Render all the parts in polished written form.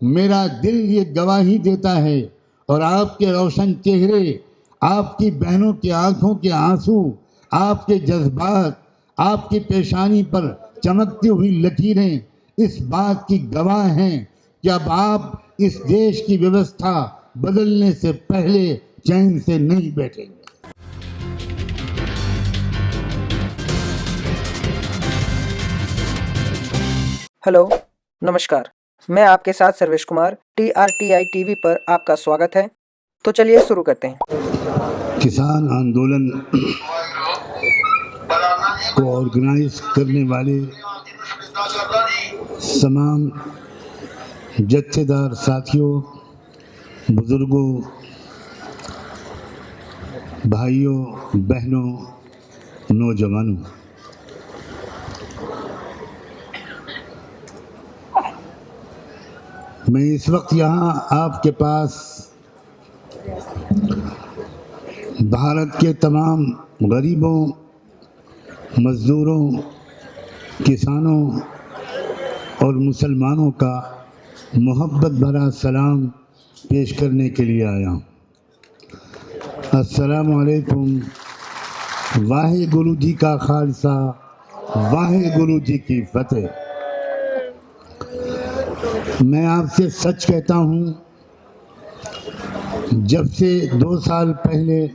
मेरा दिल ये गवाही देता है और आपके रोशन चेहरे, आपकी बहनों की आंखों के आंसू, आपके जज्बात, आपकी पेशानी पर चमकती हुई लकीरें इस बात की गवाह हैं कि अब आप इस देश की व्यवस्था बदलने से पहले चैन से नहीं बैठेंगे। हेलो, नमस्कार। मैं आपके साथ सर्वेश कुमार। TRTI टीवी पर आपका स्वागत है। तो चलिए शुरू करते हैं। किसान आंदोलन को ऑर्गेनाइज करने वाले तमाम जत्थेदार साथियों, बुजुर्गों, भाइयों, बहनों, नौजवानों, मैं इस वक्त यहाँ आपके पास भारत के तमाम गरीबों, मज़दूरों, किसानों और मुसलमानों का मोहब्बत भरा सलाम पेश करने के लिए आया हूँ। अस्सलामु अलैकुम। वाहिगुरु जी का खालसा, वाहिगुरु जी की फतेह। मैं आपसे सच कहता हूँ, जब से 2 साल पहले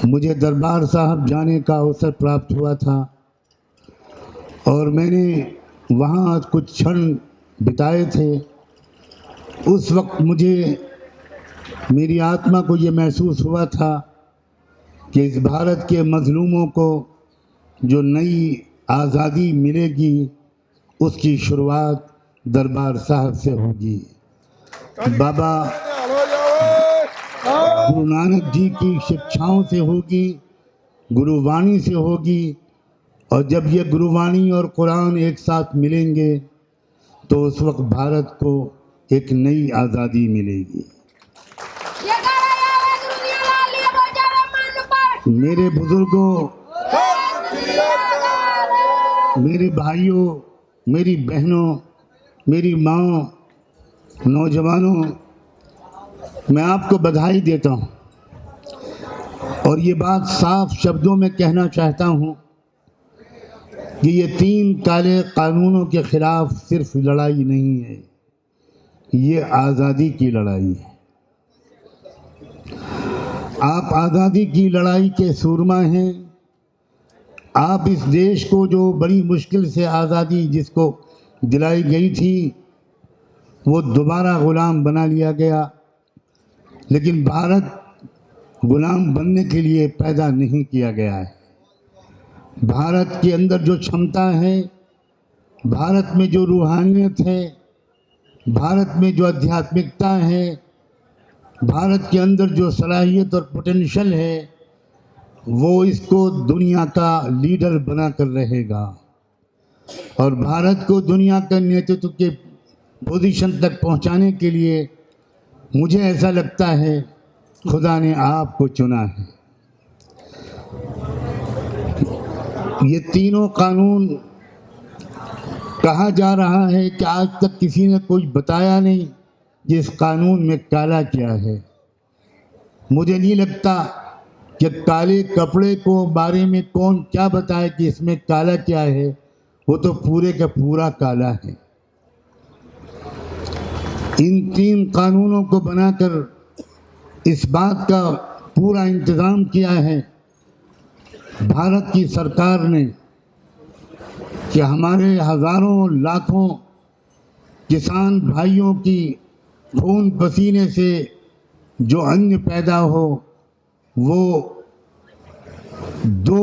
मुझे दरबार साहब जाने का अवसर प्राप्त हुआ था और मैंने वहाँ कुछ क्षण बिताए थे, उस वक्त मुझे, मेरी आत्मा को ये महसूस हुआ था कि इस भारत के मज़लूमों को जो नई आज़ादी मिलेगी उसकी शुरुआत दरबार साहब से होगी। बाबा गुरु नानक जी की शिक्षाओं से होगी, गुरुवाणी से होगी, और जब ये गुरुवाणी और कुरान एक साथ मिलेंगे तो उस वक्त भारत को एक नई आज़ादी मिलेगी। मेरे बुजुर्गों, मेरे भाइयों, मेरी बहनों, मेरी माँ, नौजवानों, मैं आपको बधाई देता हूँ और ये बात साफ शब्दों में कहना चाहता हूँ कि ये 3 काले कानूनों के खिलाफ सिर्फ लड़ाई नहीं है, ये आज़ादी की लड़ाई है। आप आज़ादी की लड़ाई के सूरमा हैं। आप इस देश को, जो बड़ी मुश्किल से आज़ादी जिसको दिलाई गई थी, वो दोबारा ग़ुलाम बना लिया गया, लेकिन भारत ग़ुलाम बनने के लिए पैदा नहीं किया गया है। भारत के अंदर जो क्षमता है, भारत में जो रूहानियत है, भारत में जो आध्यात्मिकता है, भारत के अंदर जो सलाहियत और पोटेंशियल है, वो इसको दुनिया का लीडर बना कर रहेगा और भारत को दुनिया के नेतृत्व के पोजीशन तक पहुंचाने के लिए मुझे ऐसा लगता है खुदा ने आपको चुना है। ये तीनों कानून, कहा जा रहा है कि आज तक किसी ने कोई बताया नहीं कि इस कानून में काला क्या है। मुझे नहीं लगता कि काले कपड़े को बारे में कौन क्या बताए कि इसमें काला क्या है, वो तो पूरे का पूरा काला है। इन 3 कानूनों को बनाकर इस बात का पूरा इंतज़ाम किया है भारत की सरकार ने कि हमारे हज़ारों लाखों किसान भाइयों की खून पसीने से जो अन्न पैदा हो वो 2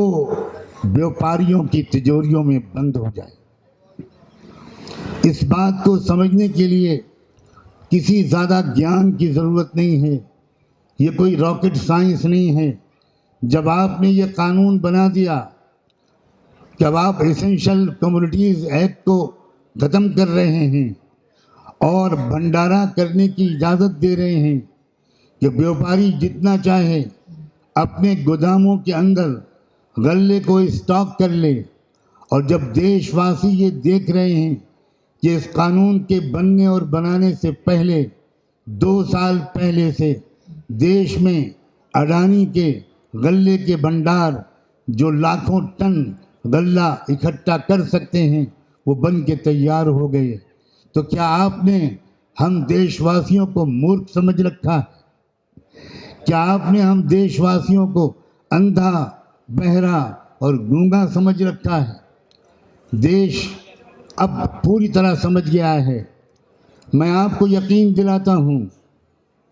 व्यापारियों की तिजोरियों में बंद हो जाए। इस बात को समझने के लिए किसी ज़्यादा ज्ञान की ज़रूरत नहीं है, ये कोई रॉकेट साइंस नहीं है। जब आपने ये कानून बना दिया, जब आप एसेंशियल कमोडिटीज़ एक्ट को ख़त्म कर रहे हैं और भंडारा करने की इजाज़त दे रहे हैं कि व्यापारी जितना चाहे अपने गोदामों के अंदर गल्ले को स्टॉक कर ले, और जब देशवासी ये देख रहे हैं कि इस कानून के बनने और बनाने से पहले 2 साल पहले से देश में अडानी के गल्ले के भंडार जो लाखों टन गल्ला इकट्ठा कर सकते हैं वो बन के तैयार हो गए। तो क्या आपने हम देशवासियों को मूर्ख समझ रखा? क्या आपने हम देशवासियों को अंधा, बहरा और गूंगा समझ रखा है? देश अब पूरी तरह समझ गया है। मैं आपको यकीन दिलाता हूँ,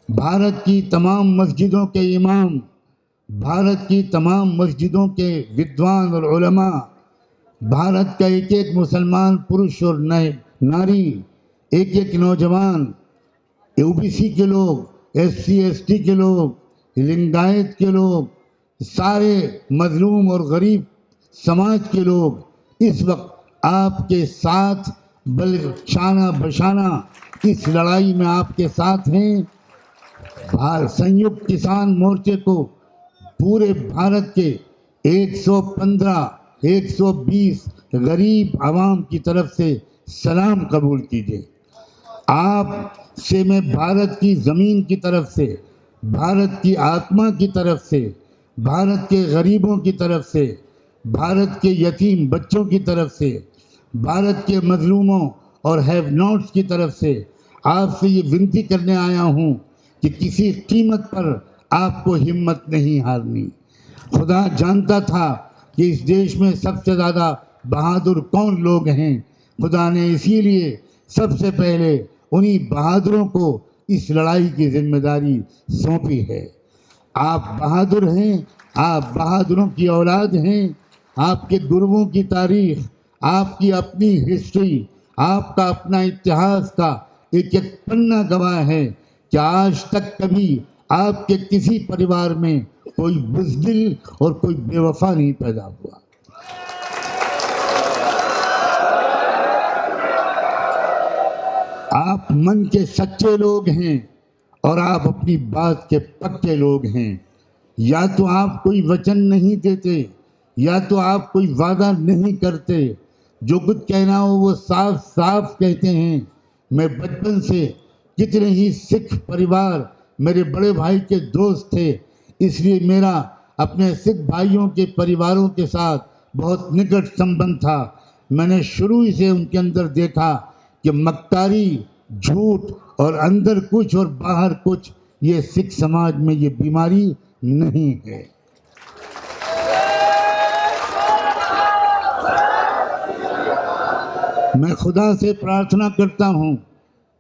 भारत की तमाम मस्जिदों के इमाम, भारत की तमाम मस्जिदों के विद्वान और उलमा, भारत का एक एक मुसलमान पुरुष और नारी, एक एक नौजवान, ओबीसी के लोग, SC ST के लोग, लिंगायत के लोग, सारे मजलूम और गरीब समाज के लोग इस वक्त आपके साथ शाना बशाना इस लड़ाई में आपके साथ हैं। संयुक्त किसान मोर्चे को पूरे भारत के 115-120 गरीब आवाम की तरफ से सलाम कबूल कीजिए। आप से मैं भारत की ज़मीन की तरफ से, भारत की आत्मा की तरफ से, भारत के गरीबों की तरफ से, भारत के यतीम बच्चों की तरफ से, भारत के मजलूमों और हैव नॉट्स की तरफ से आपसे ये विनती करने आया हूँ कि किसी कीमत पर आपको हिम्मत नहीं हारनी। खुदा जानता था कि इस देश में सबसे ज़्यादा बहादुर कौन लोग हैं। खुदा ने इसीलिए सबसे पहले उन्हीं बहादुरों को इस लड़ाई की जिम्मेदारी सौंपी है। आप बहादुर हैं, आप बहादुरों की औलाद हैं। आपके गुरुओं की तारीख, आपकी अपनी हिस्ट्री, आपका अपना इतिहास का एक एक पन्ना गवाह है कि आज तक कभी आपके किसी परिवार में कोई बुज़दिल और कोई बेवफा नहीं पैदा हुआ। आप मन के सच्चे लोग हैं और आप अपनी बात के पक्के लोग हैं। या तो आप कोई वचन नहीं देते, या तो आप कोई वादा नहीं करते। जो कुछ कहना हो वो साफ साफ कहते हैं। मैं बचपन से कितने ही सिख परिवार मेरे बड़े भाई के दोस्त थे, इसलिए मेरा अपने सिख भाइयों के परिवारों के साथ बहुत निकट संबंध था। मैंने शुरू ही से उनके अंदर देखा कि मक्कारी, झूठ और अंदर कुछ और बाहर कुछ, ये सिख समाज में ये बीमारी नहीं है। मैं खुदा से प्रार्थना करता हूँ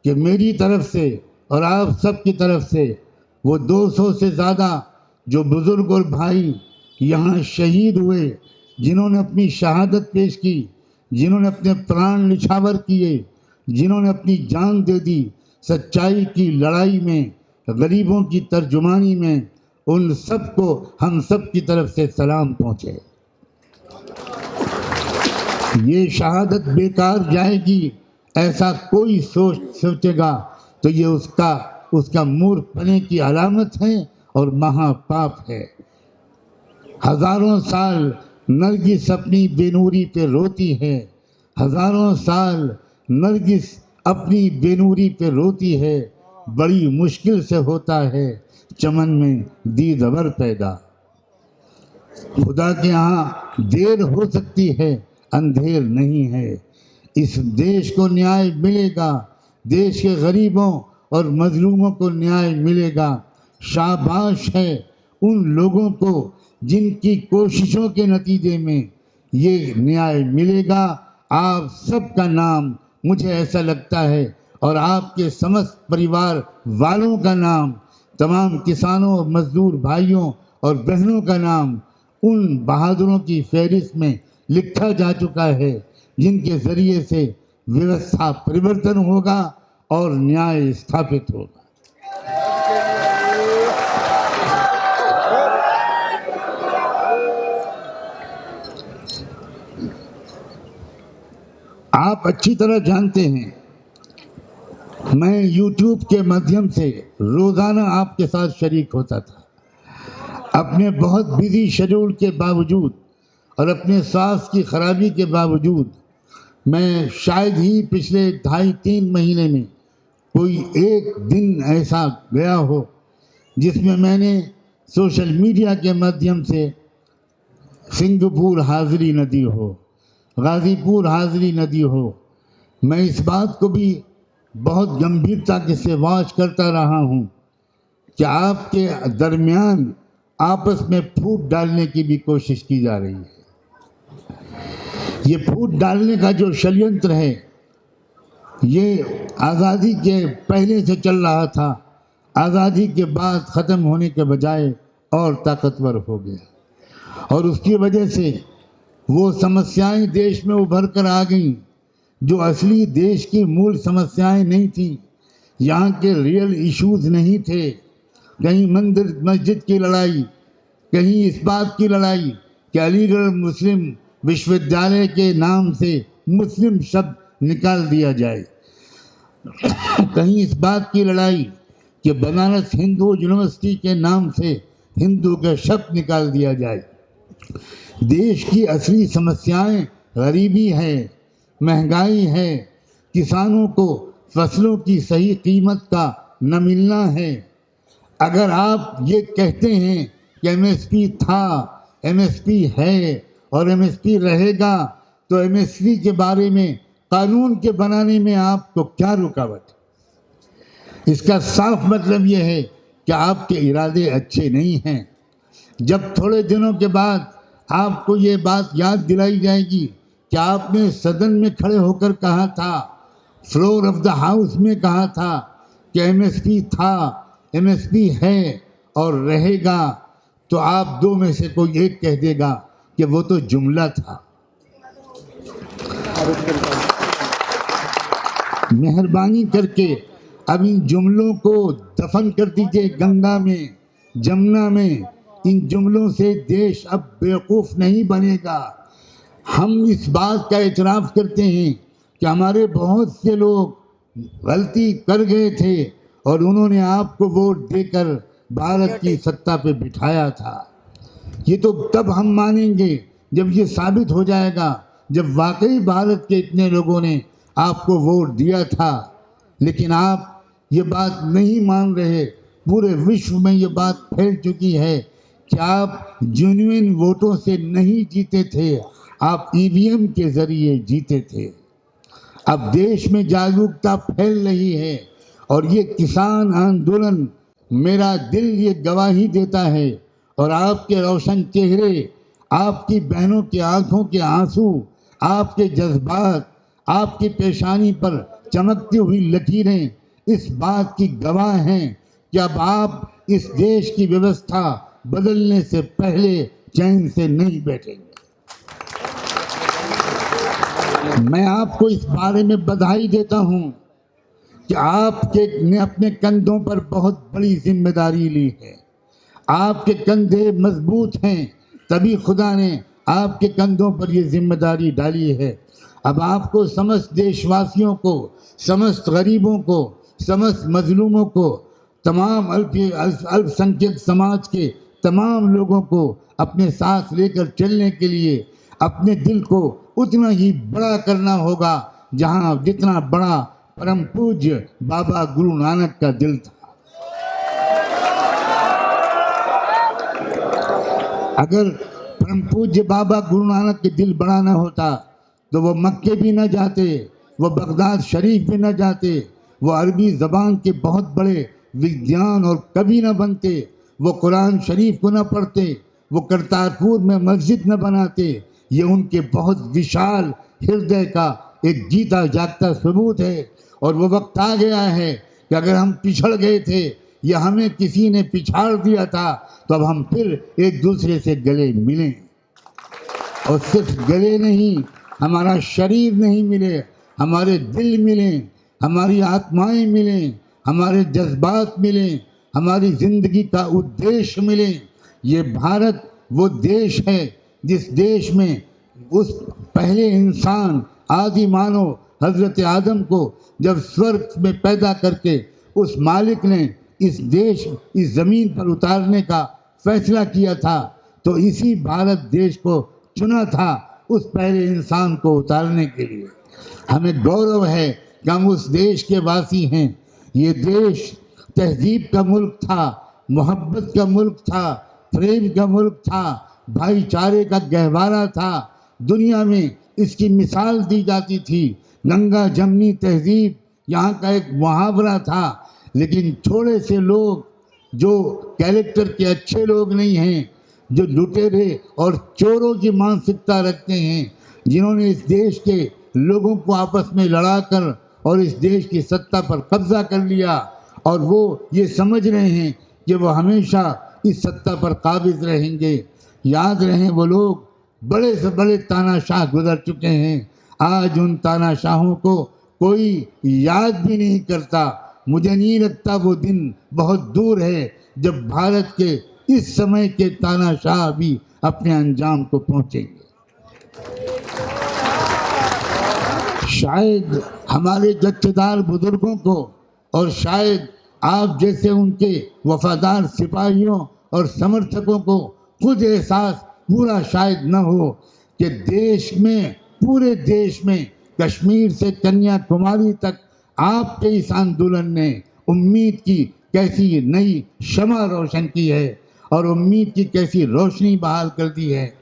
कि मेरी तरफ से और आप सब की तरफ से वो 200 से ज़्यादा जो बुज़ुर्ग और भाई यहाँ शहीद हुए, जिन्होंने अपनी शहादत पेश की, जिन्होंने अपने प्राण निछावर किए, जिन्होंने अपनी जान दे दी सच्चाई की लड़ाई में, गरीबों की तर्जुमानी में, उन सबको हम सब की तरफ से सलाम पहुँचे। ये शहादत बेकार जाएगी ऐसा कोई सोचेगा तो ये उसका मूर्खपने की अलामत है और महापाप है। हजारों साल नरगिस अपनी बेनूरी पे रोती है, हजारों साल नरगिस अपनी बेनूरी पे रोती है। बड़ी मुश्किल से होता है चमन में दीद अवर पैदा। खुदा के यहाँ देर हो सकती है, अंधेर नहीं है। इस देश को न्याय मिलेगा, देश के गरीबों और मजलूमों को न्याय मिलेगा। शाबाश है उन लोगों को जिनकी कोशिशों के नतीजे में ये न्याय मिलेगा। आप सबका नाम मुझे ऐसा लगता है और आपके समस्त परिवार वालों का नाम, तमाम किसानों और मजदूर भाइयों और बहनों का नाम उन बहादुरों की फहरिस्त में लिखा जा चुका है जिनके ज़रिए से व्यवस्था परिवर्तन होगा और न्याय स्थापित होगा। आप अच्छी तरह जानते हैं मैं YouTube के माध्यम से रोज़ाना आपके साथ शरीक होता था। अपने बहुत बिजी शेड्यूल के बावजूद और अपने स्वास्थ्य की खराबी के बावजूद मैं शायद ही पिछले 2.5-3 महीने में कोई एक दिन ऐसा गया हो जिसमें मैंने सोशल मीडिया के माध्यम से सिंगापुर हाज़िरी न दी हो, गाज़ीपुर हाज़िरी न दी हो। मैं इस बात को भी बहुत गंभीरता के से वॉच करता रहा हूँ कि आपके दरमियान आपस में फूट डालने की भी कोशिश की जा रही है। ये फूट डालने का जो षड्यंत्र है ये आज़ादी के पहले से चल रहा था, आज़ादी के बाद ख़त्म होने के बजाय और ताकतवर हो गया और उसकी वजह से वो समस्याएं देश में उभर कर आ गईं जो असली देश की मूल समस्याएं नहीं थी। यहाँ के रियल इश्यूज नहीं थे। कहीं मंदिर मस्जिद की लड़ाई, कहीं इस बात की लड़ाई कि अलीगढ़ मुस्लिम विश्वविद्यालय के नाम से मुस्लिम शब्द निकाल दिया जाए, कहीं इस बात की लड़ाई कि बनारस हिंदू यूनिवर्सिटी के नाम से हिंदू के शब्द निकाल दिया जाए। देश की असली समस्याएं गरीबी है, महंगाई है, किसानों को फसलों की सही कीमत का न मिलना है। अगर आप ये कहते हैं कि एमएसपी था, एमएसपी है और एमएसपी रहेगा, तो एमएसपी के बारे में कानून के बनाने में आपको क्या रुकावट? इसका साफ मतलब ये है कि आपके इरादे अच्छे नहीं हैं। जब थोड़े दिनों के बाद आपको ये बात याद दिलाई जाएगी कि आपने सदन में खड़े होकर कहा था, फ्लोर ऑफ द हाउस में कहा था कि एमएसपी था, एमएसपी है और रहेगा, तो आप दो में से कोई एक कह देगा कि वो तो जुमला था। मेहरबानी करके अब इन जुमलों को दफन कर दीजिए गंगा में, जमुना में। इन जुमलों से देश अब बेवकूफ़ नहीं बनेगा। हम इस बात का इतराफ़ करते हैं कि हमारे बहुत से लोग गलती कर गए थे और उन्होंने आपको वोट देकर भारत की सत्ता पे बिठाया था। ये तो तब हम मानेंगे जब ये साबित हो जाएगा, जब वाकई भारत के इतने लोगों ने आपको वोट दिया था। लेकिन आप ये बात नहीं मान रहे। पूरे विश्व में ये बात फैल चुकी है कि आप जेन्युइन वोटों से नहीं जीते थे, आप ईवीएम के ज़रिए जीते थे। अब देश में जागरूकता फैल रही है और ये किसान आंदोलन, मेरा दिल ये गवाही देता है और आपके रोशन चेहरे, आपकी बहनों की आंखों के आंसू, आपके जज्बात, आपकी पेशानी पर चमकती हुई लकीरें इस बात की गवाह हैं कि अब आप इस देश की व्यवस्था बदलने से पहले चैन से नहीं बैठेंगे। मैं आपको इस बारे में बधाई देता हूं कि आपके ने अपने कंधों पर बहुत बड़ी जिम्मेदारी ली है। आपके कंधे मजबूत हैं, तभी खुदा ने आपके कंधों पर ये जिम्मेदारी डाली है। अब आपको समस्त देशवासियों को, समस्त गरीबों को, समस्त मजलूमों को, तमाम अल्पसंख्यक समाज के तमाम लोगों को अपने साथ लेकर चलने के लिए अपने दिल को उतना ही बड़ा करना होगा जितना बड़ा परम पूज्य बाबा गुरु नानक का दिल था। अगर परम पूज्य बाबा गुरु नानक के दिल बड़ा न होता तो वो मक्के भी न जाते, वो बगदाद शरीफ भी न जाते, वो अरबी ज़बान के बहुत बड़े विद्वान और कवि न बनते, वो कुरान शरीफ को न पढ़ते, वो करतारपुर में मस्जिद न बनाते। ये उनके बहुत विशाल हृदय का एक जीता जागता सबूत है। और वो वक्त आ गया है कि अगर हम पिछड़ गए थे या हमें किसी ने पिछाड़ दिया था, तो अब हम फिर एक दूसरे से गले मिलें। और सिर्फ गले नहीं, हमारा शरीर नहीं मिले, हमारे दिल मिलें, हमारी आत्माएं मिलें, हमारे जज्बात मिलें, हमारी ज़िंदगी का उद्देश्य मिले। ये भारत वो देश है जिस देश में उस पहले इंसान आदि मानव हज़रत आदम को जब स्वर्ग में पैदा करके उस मालिक ने इस देश, इस ज़मीन पर उतारने का फैसला किया था, तो इसी भारत देश को चुना था उस पहले इंसान को उतारने के लिए। हमें गौरव है कि हम उस देश के वासी हैं। ये देश तहजीब का मुल्क था, मोहब्बत का मुल्क था, प्रेम का मुल्क था, भाईचारे का गहवारा था। दुनिया में इसकी मिसाल दी जाती थी। गंगा जमनी तहजीब यहाँ का एक मुहावरा था। लेकिन थोड़े से लोग जो कैरेक्टर के अच्छे लोग नहीं हैं, जो लुटेरे और चोरों की मानसिकता रखते हैं, जिन्होंने इस देश के लोगों को आपस में लड़ाकर और इस देश की सत्ता पर कब्जा कर लिया, और वो ये समझ रहे हैं कि वो हमेशा इस सत्ता पर काबिज रहेंगे। याद रहें, वो लोग बड़े से बड़े तानाशाह गुजर चुके हैं। आज उन तानाशाहों को कोई याद भी नहीं करता। मुझे नहीं लगता वो दिन बहुत दूर है जब भारत के इस समय के तानाशाह भी अपने अंजाम को पहुंचेंगे। शायद हमारे जत्थेदार बुजुर्गों को और शायद आप जैसे उनके वफादार सिपाहियों और समर्थकों को खुद एहसास पूरा शायद न हो कि देश में, पूरे देश में, कश्मीर से कन्याकुमारी तक आपके इस आंदोलन ने उम्मीद की कैसी नई शमा रोशन की है और उम्मीद की कैसी रोशनी बहाल कर दी है।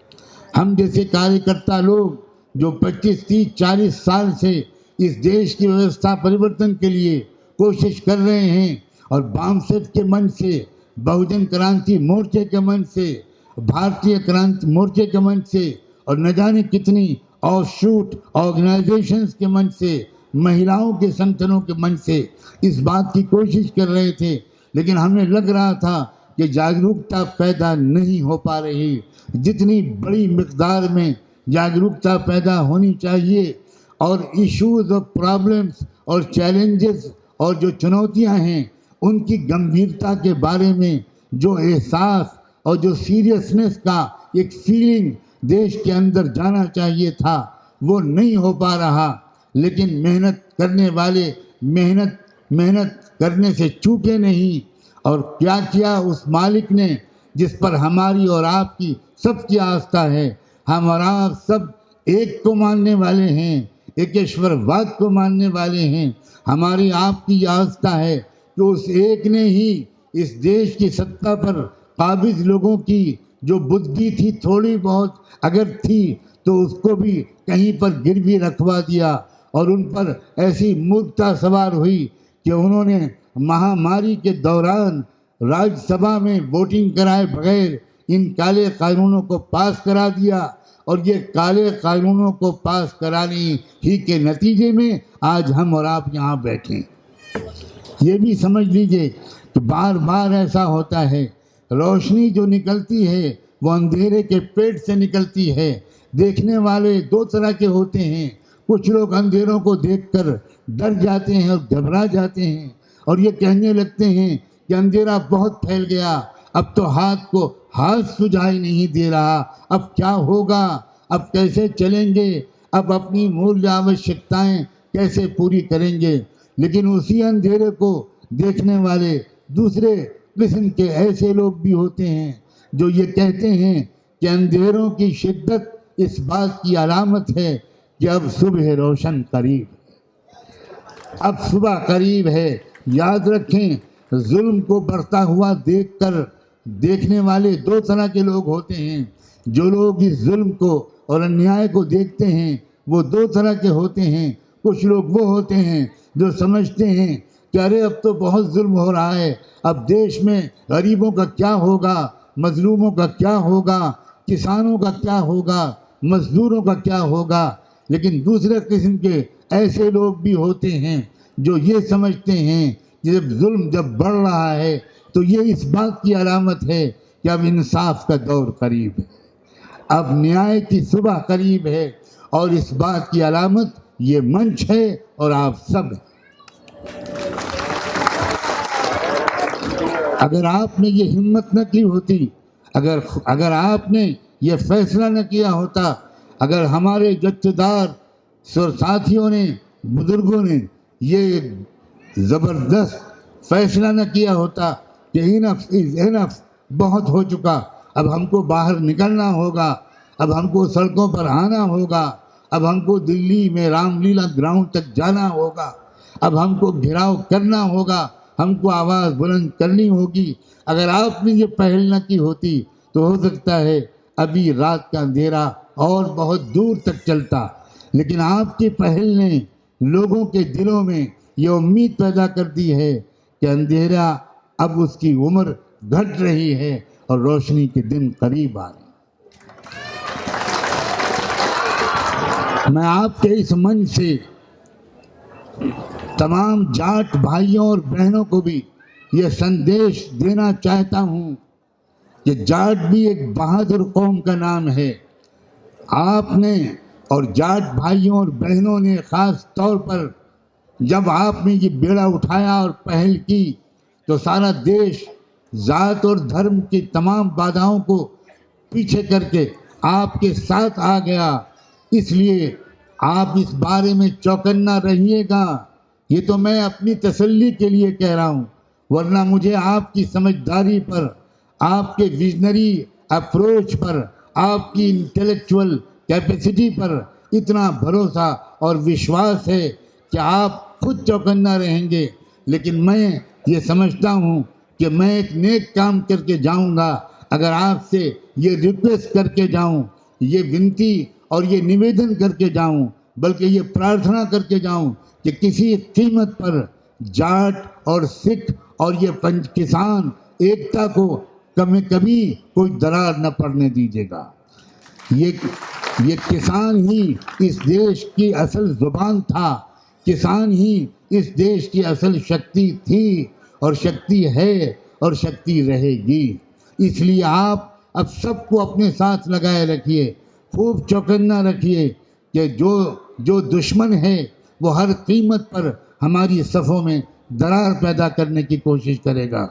हम जैसे कार्यकर्ता लोग जो 25, 30, 40 साल से इस देश की व्यवस्था परिवर्तन के लिए कोशिश कर रहे हैं, और बामसेफ के मंच से, बहुजन क्रांति मोर्चे के मंच से, भारतीय क्रांति मोर्चे के मंच से, और न जाने कितनी ऑफशूट ऑर्गेनाइजेशंस के मंच से, महिलाओं के संगठनों के मंच से इस बात की कोशिश कर रहे थे। लेकिन हमें लग रहा था कि जागरूकता पैदा नहीं हो पा रही। जितनी बड़ी मिकदार में जागरूकता पैदा होनी चाहिए और इश्यूज और प्रॉब्लम्स और चैलेंजेस और जो चुनौतियां हैं उनकी गंभीरता के बारे में जो एहसास और जो सीरियसनेस का एक फीलिंग देश के अंदर जाना चाहिए था, वो नहीं हो पा रहा। लेकिन मेहनत करने वाले मेहनत करने से चूके नहीं। और क्या किया उस मालिक ने जिस पर हमारी और आपकी सबकी आस्था है। हम और आप सब एक को मानने वाले हैं, एकेश्वरवाद को मानने वाले हैं। हमारी आपकी आस्था है कि उस एक ने ही इस देश की सत्ता पर काबिज लोगों की जो बुद्धि थी, थोड़ी बहुत अगर थी, तो उसको भी कहीं पर गिरवी रखवा दिया और उन पर ऐसी मूर्खता सवार हुई कि उन्होंने महामारी के दौरान राज्यसभा में वोटिंग कराए बगैर इन काले कानूनों को पास करा दिया। और ये काले कानूनों को पास कराने ही के नतीजे में आज हम और आप यहाँ बैठे। ये भी समझ लीजिए कि बार बार ऐसा होता है, रोशनी जो निकलती है वो अंधेरे के पेट से निकलती है। देखने वाले दो तरह के होते हैं। कुछ लोग अंधेरों को देखकर डर जाते हैं और घबरा जाते हैं और ये कहने लगते हैं कि अंधेरा बहुत फैल गया, अब तो हाथ सुझाई नहीं दे रहा, अब क्या होगा, अब कैसे चलेंगे, अब अपनी मूल्य आवश्यकताएं कैसे पूरी करेंगे। लेकिन उसी अंधेरे को देखने वाले दूसरे किस्म के ऐसे लोग भी होते हैं जो ये कहते हैं कि अंधेरों की शिद्दत इस बात की अलामत है कि अब सुबह रोशन करीब, अब सुबह करीब है। याद रखें, जुल्म को बढ़ता हुआ देखने वाले दो तरह के लोग होते हैं। जो लोग इस जुल्म को और अन्याय को देखते हैं वो दो तरह के होते हैं। कुछ लोग वो होते हैं जो समझते हैं कि अरे अब तो बहुत जुल्म हो रहा है, अब देश में गरीबों का क्या होगा, मजलूमों का क्या होगा, किसानों का क्या होगा, मजदूरों का क्या होगा। लेकिन दूसरे किस्म के ऐसे लोग भी होते हैं जो ये समझते हैं कि जब जुल्म जब बढ़ रहा है तो ये इस बात की अलामत है कि अब इंसाफ का दौर करीब है, अब न्याय की सुबह करीब है। और इस बात की अलामत ये मंच है और आप सब। अगर आपने ये हिम्मत न की होती, अगर आपने ये फैसला न किया होता, अगर हमारे जत्थेदार साथियों ने, बुजुर्गों ने ये ज़बरदस्त फैसला न किया होता कि इनफ इज इनफ, बहुत हो चुका, अब हमको बाहर निकलना होगा, अब हमको सड़कों पर आना होगा, अब हमको दिल्ली में रामलीला ग्राउंड तक जाना होगा, अब हमको घेराव करना होगा, हमको आवाज़ बुलंद करनी होगी। अगर आपने ये पहल न की होती तो हो सकता है अभी रात का अंधेरा और बहुत दूर तक चलता, लेकिन आपकी पहल ने लोगों के दिलों में ये उम्मीद पैदा कर दी है कि अंधेरा अब उसकी उम्र घट रही है और रोशनी के दिन करीब आ रहे हैं। मैं आपके इस मंच से तमाम जाट भाइयों और बहनों को भी ये संदेश देना चाहता हूँ कि जाट भी एक बहादुर कौम का नाम है। आपने और जाट भाइयों और बहनों ने ख़ास तौर पर जब आपने ये बेड़ा उठाया और पहल की तो सारा देश जात और धर्म की तमाम बाधाओं को पीछे करके आपके साथ आ गया। इसलिए आप इस बारे में चौकन्ना रहिएगा। ये तो मैं अपनी तसल्ली के लिए कह रहा हूँ, वरना मुझे आपकी समझदारी पर, आपके विजनरी अप्रोच पर, आपकी इंटेलेक्चुअल कैपेसिटी पर इतना भरोसा और विश्वास है कि आप खुद चौकन्ना रहेंगे। लेकिन मैं ये समझता हूँ कि मैं एक नेक काम करके जाऊँगा अगर आपसे ये रिक्वेस्ट करके जाऊँ, ये विनती और ये निवेदन करके जाऊँ, बल्कि ये प्रार्थना करके जाऊँ कि किसी कीमत पर जाट और सिख और ये पंच किसान एकता को कभी कोई दरार न पड़ने दीजिएगा। ये किसान ही इस देश की असल जुबान था, किसान ही इस देश की असल शक्ति थी और शक्ति है और शक्ति रहेगी। इसलिए आप अब सबको अपने साथ लगाए रखिए, खूब चौकन्ना रखिए कि जो दुश्मन है वो हर कीमत पर हमारी सफ़ों में दरार पैदा करने की कोशिश करेगा।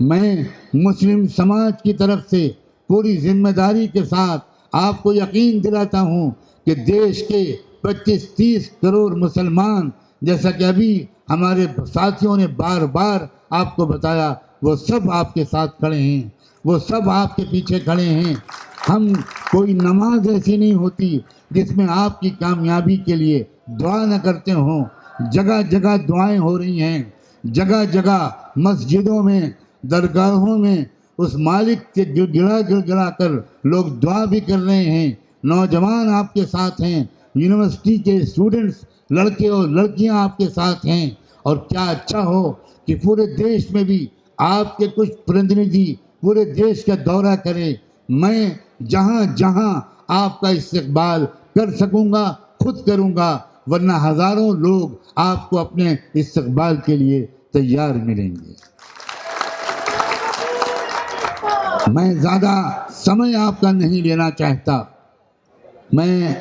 मैं मुस्लिम समाज की तरफ से पूरी जिम्मेदारी के साथ आपको यकीन दिलाता हूँ कि देश के 25-30 करोड़ मुसलमान, जैसा कि अभी हमारे साथियों ने बार बार आपको बताया, वो सब आपके साथ खड़े हैं, वो सब आपके पीछे खड़े हैं। हम कोई नमाज ऐसी नहीं होती जिसमें आपकी कामयाबी के लिए दुआ न करते हों। जगह जगह दुआएं हो रही हैं, जगह जगह मस्जिदों में, दरगाहों में उस मालिक के गिड़गिड़ा कर लोग दुआ भी कर रहे हैं। नौजवान आपके साथ हैं, यूनिवर्सिटी के स्टूडेंट्स, लड़के और लड़कियां आपके साथ हैं। और क्या अच्छा हो कि पूरे देश में भी आपके कुछ प्रतिनिधि पूरे देश का दौरा करें। मैं जहां जहां आपका इस्तकबाल कर सकूंगा खुद करूंगा, वरना हज़ारों लोग आपको अपने इस्तकबाल के लिए तैयार मिलेंगे। मैं ज़्यादा समय आपका नहीं लेना चाहता। मैं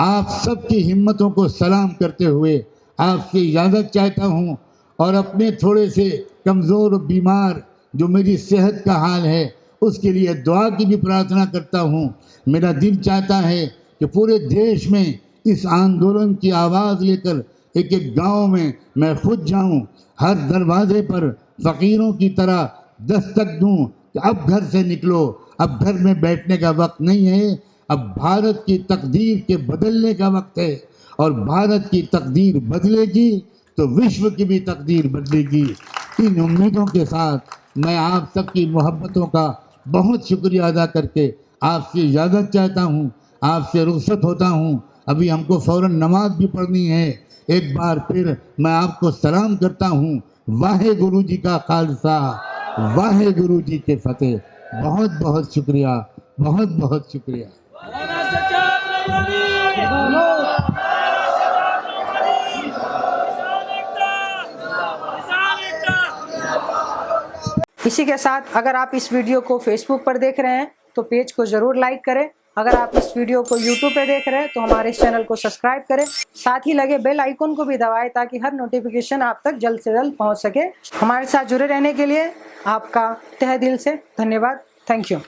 आप सबकी हिम्मतों को सलाम करते हुए आपसे इजाज़त चाहता हूँ और अपने थोड़े से कमज़ोर और बीमार जो मेरी सेहत का हाल है उसके लिए दुआ की भी प्रार्थना करता हूँ। मेरा दिल चाहता है कि पूरे देश में इस आंदोलन की आवाज़ लेकर एक एक गांव में मैं खुद जाऊं, हर दरवाजे पर फ़कीरों की तरह दस्तक दूं कि अब घर से निकलो, अब घर में बैठने का वक्त नहीं है, अब भारत की तकदीर के बदलने का वक्त है। और भारत की तकदीर बदलेगी तो विश्व की भी तकदीर बदलेगी। इन उम्मीदों के साथ मैं आप सबकी मोहब्बतों का बहुत शुक्रिया अदा करके आपसे इजाज़त चाहता हूँ, आपसे रुखसत होता हूँ। अभी हमको फ़ौरन नमाज भी पढ़नी है। एक बार फिर मैं आपको सलाम करता हूँ। वाहे गुरु जी का खालसा, वाहे गुरु जी के फतेह। बहुत बहुत शुक्रिया, बहुत बहुत शुक्रिया। इसी के साथ अगर आप इस वीडियो को फेसबुक पर देख रहे हैं तो पेज को ज़रूर लाइक करें। अगर आप इस वीडियो को यूट्यूब पे देख रहे हैं तो हमारे इस चैनल को सब्सक्राइब करें। साथ ही लगे बेल आइकन को भी दबाएं ताकि हर नोटिफिकेशन आप तक जल्द से जल्द पहुंच सके। हमारे साथ जुड़े रहने के लिए आपका तहे दिल से धन्यवाद। Thank you.